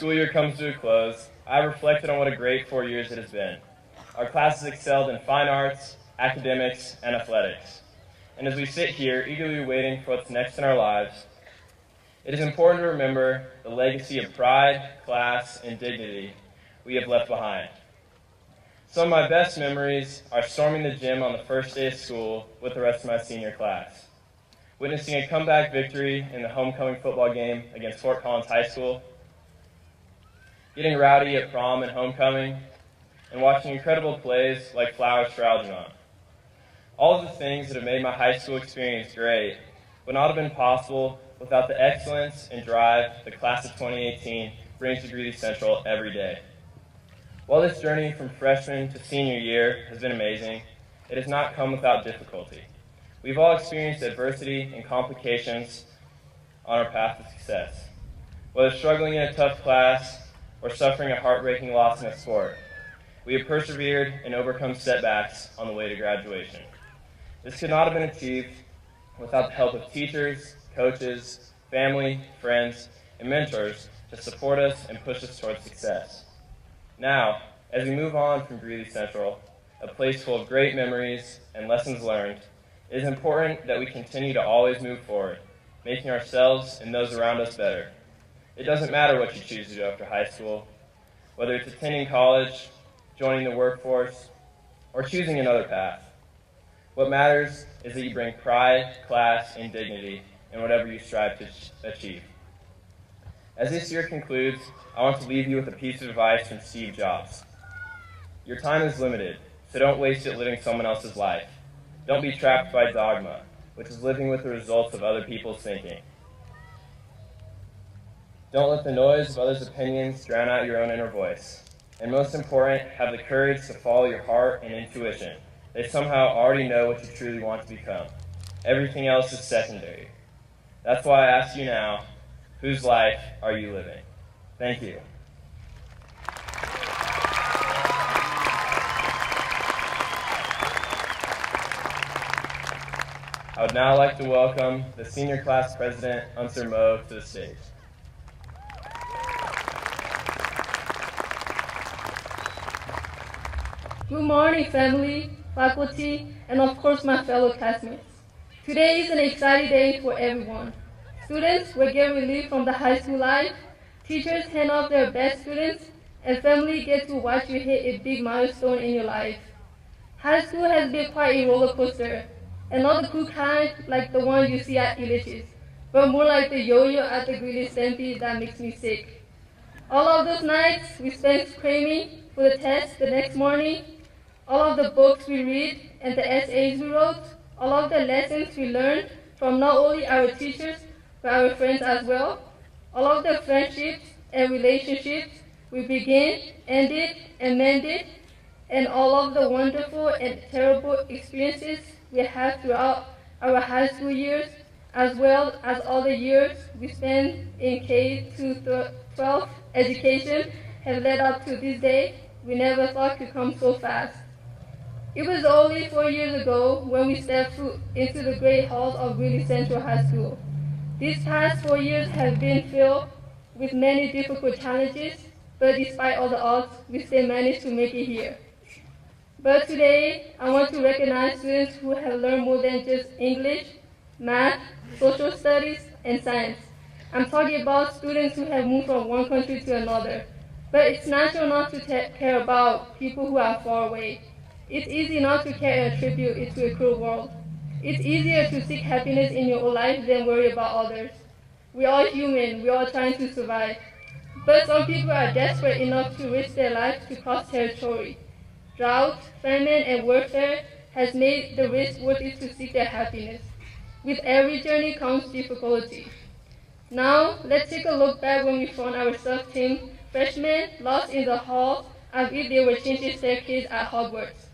school year comes to a close, I reflected on what a great 4 years it has been. Our classes excelled in fine arts, academics, and athletics. And as we sit here, eagerly waiting for what's next in our lives, it is important to remember the legacy of pride, class, and dignity we have left behind. Some of my best memories are storming the gym on the first day of school with the rest of my senior class, witnessing a comeback victory in the homecoming football game against Fort Collins High School, getting rowdy at prom and homecoming, and watching incredible plays like Flowers for Algernon. All of the things that have made my high school experience great would not have been possible without the excellence and drive the class of 2018 brings to Greeley Central every day. While this journey from freshman to senior year has been amazing, it has not come without difficulty. We've all experienced adversity and complications on our path to success. Whether struggling in a tough class or suffering a heartbreaking loss in a sport, we have persevered and overcome setbacks on the way to graduation. This could not have been achieved without the help of teachers, coaches, family, friends, and mentors to support us and push us towards success. Now, as we move on from Greeley Central, a place full of great memories and lessons learned, it is important that we continue to always move forward, making ourselves and those around us better. It doesn't matter what you choose to do after high school, whether it's attending college, joining the workforce, or choosing another path. What matters is that you bring pride, class, and dignity in whatever you strive to achieve. As this year concludes, I want to leave you with a piece of advice from Steve Jobs. Your time is limited, so don't waste it living someone else's life. Don't be trapped by dogma, which is living with the results of other people's thinking. Don't let the noise of others' opinions drown out your own inner voice. And most important, have the courage to follow your heart and intuition. They somehow already know what you truly want to become. Everything else is secondary. That's why I ask you now, whose life are you living? Thank you. I would now like to welcome the senior class president, Unser Mo, to the stage. Good morning, family, faculty, and of course my fellow classmates. Today is an exciting day for everyone. Students will get relief from the high school life, teachers hand off their best students, and family get to watch you hit a big milestone in your life. High school has been quite a roller coaster, and not the cool kind like the one you see at Illich's, but more like the yo-yo at the Greeley Central that makes me sick. All of those nights we spent cramming for the test the next morning, all of the books we read and the essays we wrote, all of the lessons we learned from not only our teachers, but our friends as well, all of the friendships and relationships we began, ended, and mended, and all of the wonderful and terrible experiences we had throughout our high school years, as well as all the years we spent in K-12 education have led up to this day we never thought could come so fast. It was only 4 years ago when we stepped foot into the great halls of Greeley Central High School. These past 4 years have been filled with many difficult challenges, but despite all the odds, we still managed to make it here. But today, I want to recognize students who have learned more than just English, math, social studies, and science. I'm talking about students who have moved from one country to another. But it's natural not to care about people who are far away. It's easy not to care and attribute it to a cruel world. It's easier to seek happiness in your own life than worry about others. We're all human, we're all trying to survive. But some people are desperate enough to risk their lives to cross territory. Drought, famine, and warfare has made the risk worth it to seek their happiness. With every journey comes difficulty. Now, let's take a look back when we found our self-team freshmen lost in the hall as if they were changing staircase at Hogwarts.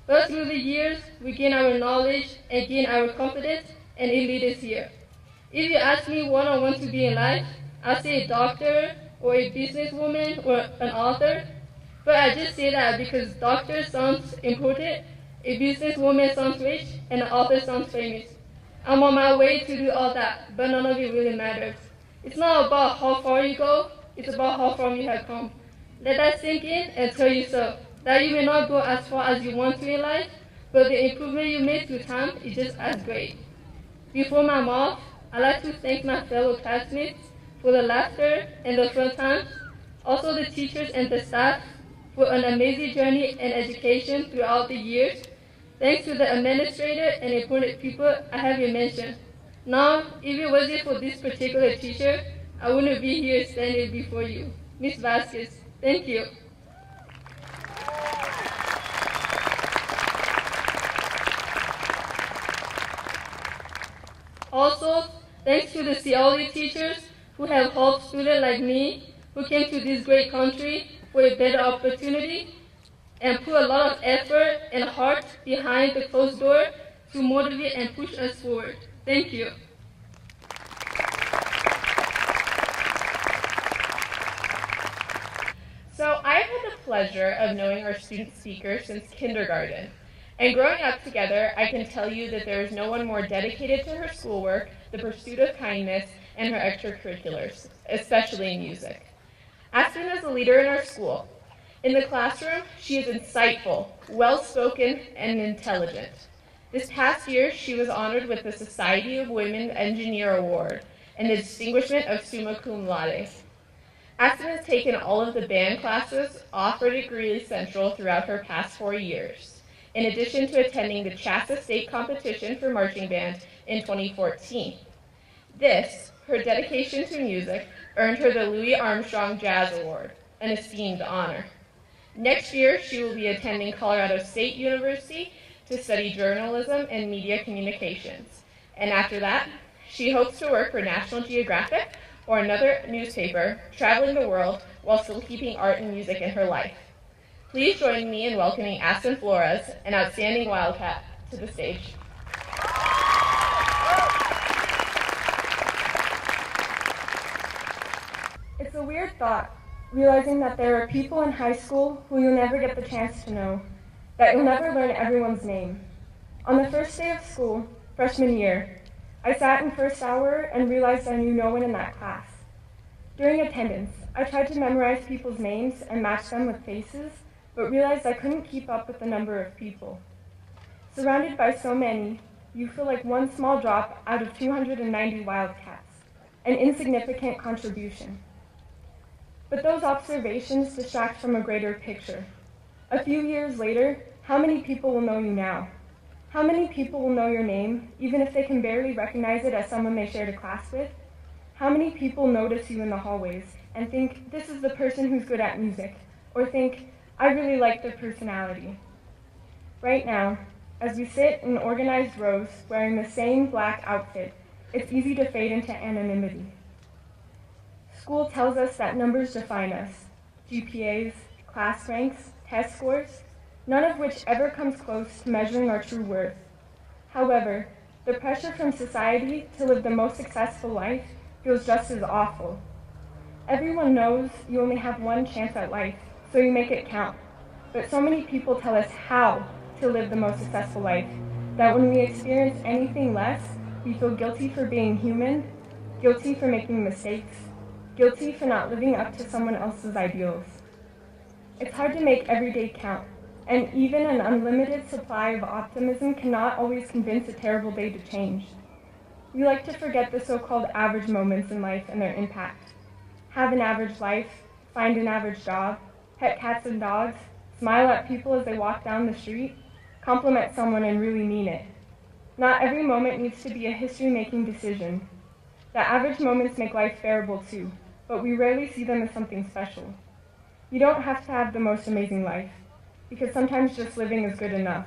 But through the years, we gain our knowledge and gain our confidence, and it leads us here. If you ask me what I want to be in life, I'll say a doctor, or a businesswoman, or an author. But I just say that because doctor sounds important, a businesswoman sounds rich, and an author sounds famous. I'm on my way to do all that, but none of it really matters. It's not about how far you go, it's about how far you have come. Let that sink in and tell yourself that you may not go as far as you want to in life, but the improvement you made through time is just as great. Before my mouth, I'd like to thank my fellow classmates for the laughter and the fun times, also the teachers and the staff for an amazing journey and education throughout the years. Thanks to the administrator and important people I haven't mentioned. Now, if it wasn't for this particular teacher, I wouldn't be here standing before you. Miss Vasquez, thank you. Also, thanks to the CLE teachers who have helped students like me who came to this great country for a better opportunity and put a lot of effort and heart behind the closed door to motivate and push us forward. Thank you. So I've had the pleasure of knowing our student speakers since kindergarten. And growing up together, I can tell you that there is no one more dedicated to her schoolwork, the pursuit of kindness, and her extracurriculars, especially in music. Aspen is a leader in our school. In the classroom, she is insightful, well-spoken, and intelligent. This past year, she was honored with the Society of Women Engineer Award and the Distinguishment of Summa Cum Laude. Aspen has taken all of the band classes offered at Greeley Central throughout her past 4 years, in addition to attending the Chassa State Competition for Marching Band in 2014. This, her dedication to music, earned her the Louis Armstrong Jazz Award, an esteemed honor. Next year, she will be attending Colorado State University to study journalism and media communications. And after that, she hopes to work for National Geographic or another newspaper, traveling the world while still keeping art and music in her life. Please join me in welcoming Aspen Flores, an outstanding Wildcat, to the stage. It's a weird thought, realizing that there are people in high school who you'll never get the chance to know, that you'll never learn everyone's name. On the first day of school, freshman year, I sat in first hour and realized I knew no one in that class. During attendance, I tried to memorize people's names and match them with faces, but realized I couldn't keep up with the number of people. Surrounded by so many, you feel like one small drop out of 290 Wildcats, an insignificant contribution. But those observations distract from a greater picture. A few years later, how many people will know you now? How many people will know your name, even if they can barely recognize it as someone they shared a class with? How many people notice you in the hallways and think, this is the person who's good at music, or think, I really like their personality? Right now, as we sit in organized rows wearing the same black outfit, it's easy to fade into anonymity. School tells us that numbers define us, GPAs, class ranks, test scores, none of which ever comes close to measuring our true worth. However, the pressure from society to live the most successful life feels just as awful. Everyone knows you only have one chance at life, so you make it count. But so many people tell us how to live the most successful life that when we experience anything less, we feel guilty for being human, guilty for making mistakes, guilty for not living up to someone else's ideals. It's hard to make every day count, and even an unlimited supply of optimism cannot always convince a terrible day to change. We like to forget the so-called average moments in life and their impact. Have an average life, find an average job, pet cats and dogs, smile at people as they walk down the street, compliment someone and really mean it. Not every moment needs to be a history-making decision. The average moments make life bearable too, but we rarely see them as something special. You don't have to have the most amazing life, because sometimes just living is good enough.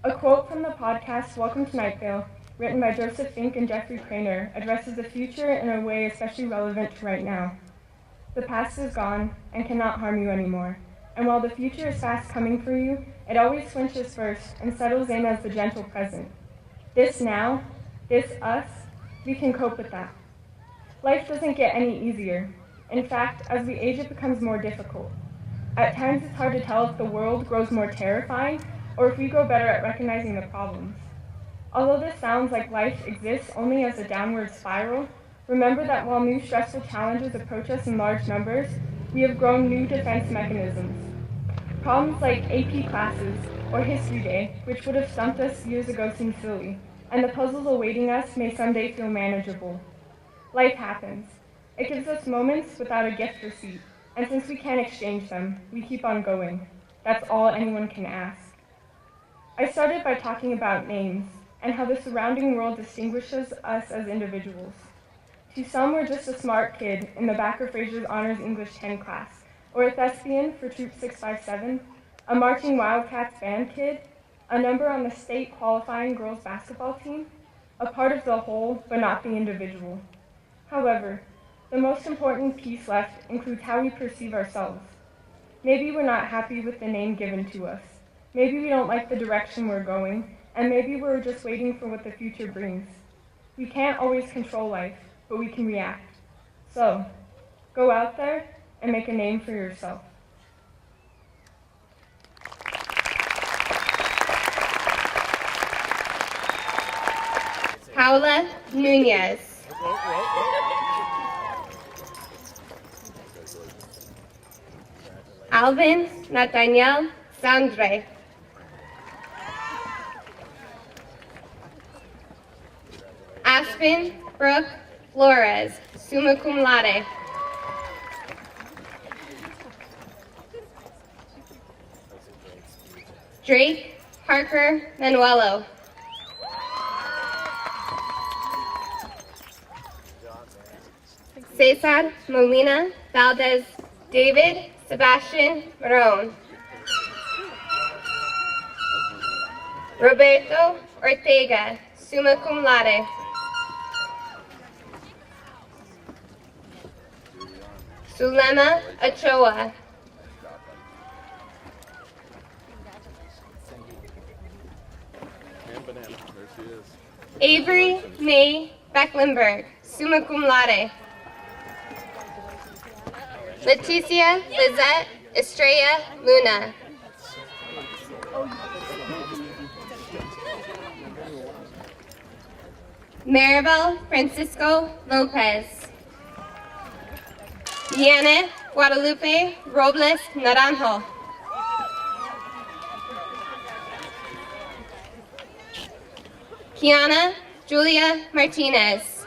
A quote from the podcast Welcome to Night Vale, written by Joseph Fink and Jeffrey Craner, addresses the future in a way especially relevant to right now. The past is gone and cannot harm you anymore, and while the future is fast coming for you, it always flinches first and settles in as the gentle present. This now, this us, we can cope with that. Life doesn't get any easier. In fact, as we age, it becomes more difficult. At times, it's hard to tell if the world grows more terrifying or if we grow better at recognizing the problems. Although this sounds like life exists only as a downward spiral, Remember that while new stressful challenges approach us in large numbers, we have grown new defense mechanisms. Problems like AP classes or History Day, which would have stumped us years ago, seem silly, and the puzzles awaiting us may someday feel manageable. Life happens. It gives us moments without a gift receipt, and since we can't exchange them, we keep on going. That's all anyone can ask. I started by talking about names, and how the surrounding world distinguishes us as individuals. To some, we're just a smart kid in the Backer Fraser's Honors English 10 class, or a thespian for Troop 657, a marching Wildcats band kid, a number on the state qualifying girls basketball team, a part of the whole, but not the individual. However, the most important piece left includes how we perceive ourselves. Maybe we're not happy with the name given to us. Maybe we don't like the direction we're going, and maybe we're just waiting for what the future brings. We can't always control life, but we can react. So, go out there and make a name for yourself. Paula Nunez. Alvin Nathaniel Sandre. Aspen Brooke Flores, summa cum laude. Drake Parker Manuelo. Cesar Molina Valdez David Sebastian Marone. Roberto Ortega, summa cum laude. Sulema Ochoa. Avery May Becklenberg, summa cum laude. Leticia Lizette Estrella Luna. Maribel Francisco Lopez. Diana Guadalupe Robles Naranjo. Kiana Julia Martinez.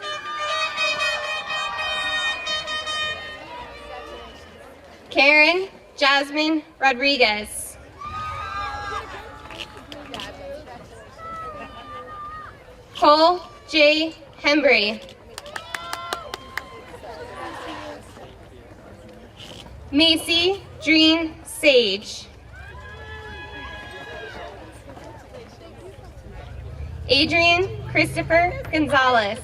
Karen Jasmine Rodriguez. Cole J. Hembry. Macy Dreen Sage. Adrian Christopher Gonzalez.